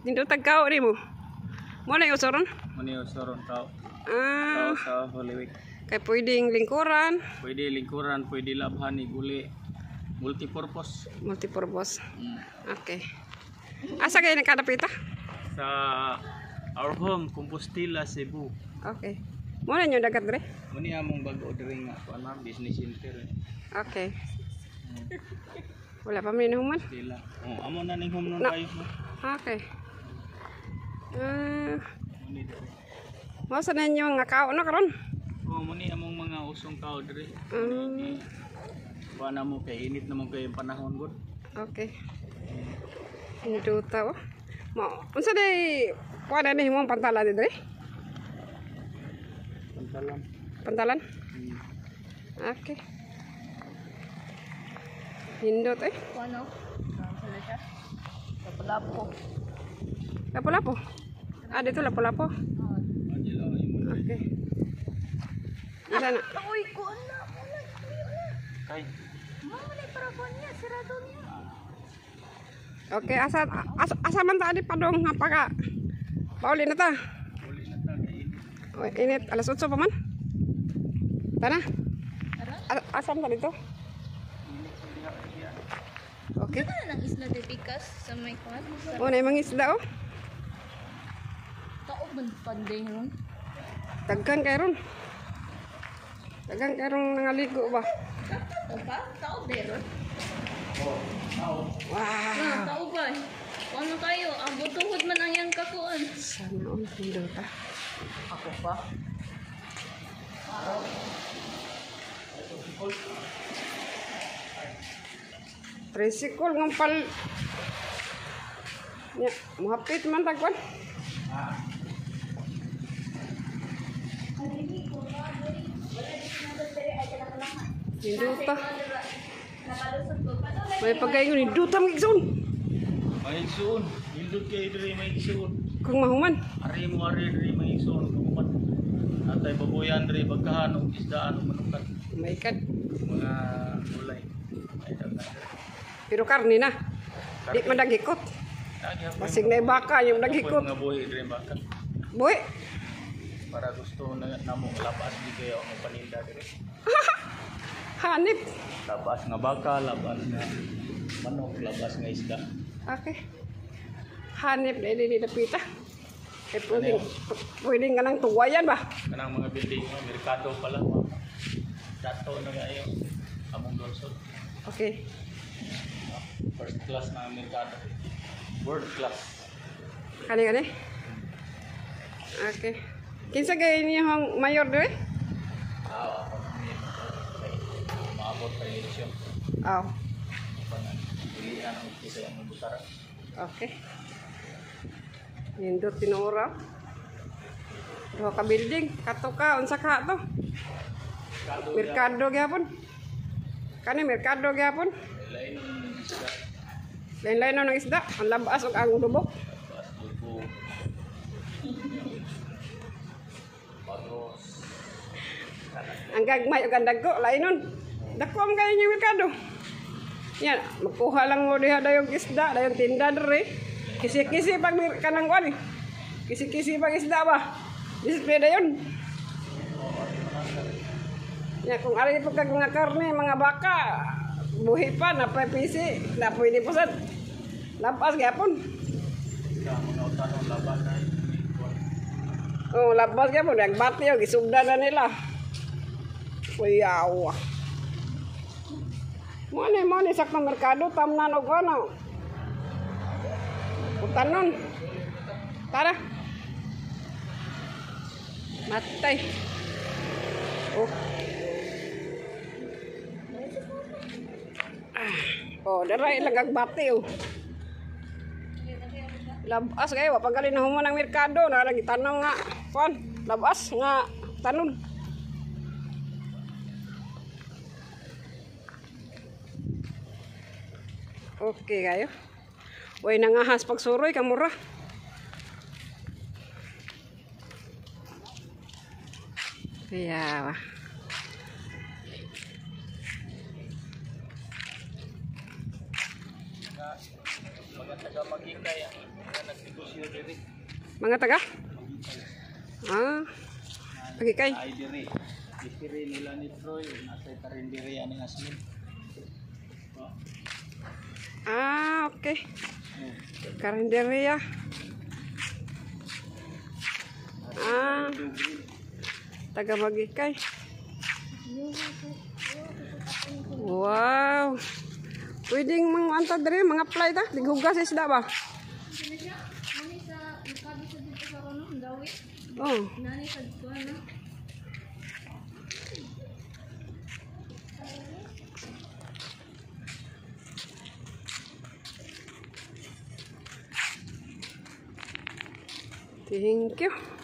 Nindot tagkao ni mo. Mo na yung usuron? Muni usuron tao. Ah, Tao sa Holy Week. kay pwedeng lingkuran, Pwede lingkuran, pwede labhan, iguli. Multipurpose. multipurpose. Mm. Okay. Asa kayo nagkadapita? Sa our home, Compostela, Cebu. Okay. Mo na yung dagat dre? Muni among bago diri nga kuan ma'am, business center. Okay. Wala pa man human. Sila. Oh, amo na ning home nun No. kayo. Okay. Muni diri. Mo sa ninyo nga kao no karon? Oh, muni among mga usong tao diri. Kuan mo kay init naman kay yung panahon gud. Okay. Hinduta oh. Mo, unsa day kuan na himong pantalan dre? Pantalan. Pantalan? Okay. Hindot eh. Ano? Saan siya? Lapu-lapu. Lapo-lapo. Ah, dito lapo-lapo. Angelo, imo Okay. Isa na. Uy, kuan na. kay. Mama na parabon niya. Sirado niya. Okay, asa man ta di padong nga paka. Pauli na ta. Uli na ta kay init. Oh, init alas 8 pa man. Tana. Asam ta dito? Okay. Ano ng Isla de Picas sa may kuan? Oh, na mga isda oh. Tao ba panday nun? Daghan kay ron. Daghan kay ron nangaligo ba? Tao ba? Tao deron? Wow. Tao ba? Ano kayo? Ang butuhod man ang yang kakuan. Sana all hindot ta. Ako pa? Tricycle ng pal. Ya, mahapit man tagwan. Hinduta. May pagkain ni duta magigsoon. Maigsoon, hindot kay diri maigsoon. Kung mahuman. Ari mo ari diri maigsoon kuman. Atay baboyan diri pagkahan og isdaan og manukan. May kad. Mga gulay. Ay daghan. Pero karni na. Di man dagikot. Masig na baka yung dagikot. Mga buhi diri baka. Boy. Para gusto na namo lapas di kayo ang paninda diri. Hanip. Labas nga baka, labas nga manok, labas nga isda. Okay. Hanip na hindi napita. Eh pwedeng ka ng tuwayan ba? Kanang mga building, merkado pala. Dato na kayo. Among dorsod. Okay. First class na merkado. World class. Kani. Okay. Kinsa gay niyong mayor doy? Ako maabot pa yung isyo. Aw. Pilihan ang isa yung butara. Okay. Nindot tinura. Duha ka building, kato ka unsa ka to? Merkado gyapon. Kani merkado gyapon. Lain ng isda. Lain-lain na ng isda, ang labas ug ang lubok. Labas, lupo. Pagos. Ang gagmay ug ang dagko, lain nun. Dako ang kayo yung merkado. Yan, magkuha lang mo diha dayong isda, dayong tinda dere. Kisi-kisi pag kanang kuan eh. Kisi-kisi pag isda ba? Display dayon. Ya, kung ari pag kag mga karne, mga baka, buhi pa na pisi, na pwede po sad. Lapas gyapon. Mga utanong laban na. Oh, lapas gyapon, nagbati og isugda na nila. Kuyaw. Mo ni saktong merkado tamnan og ano. Utanon. Tara. Matay. Oh. Oh, daray lagag bati oh. Labas kayo, pagkalin na human ng merkado, nalagi tanong nga. Kon, labas nga tanon. Okay kayo. Way nangahas pagsuroy kamura. Kaya mga taga Magingay ang mga nagnegosyo diri. Mga taga? Ah. Okay, kay. Ay diri. Diri nila ni Troy, natay karindiri ani Asmin. Ah, okay. Karinderya. Ah. Taga Magikay. Wow. Pwedeng mga diri, mga apply ta, dighugas isda ba? Sino siya? Nani sa nakabi sa dito sa Rono, Dawi. Oh. Nani sa kuan na. Thank you.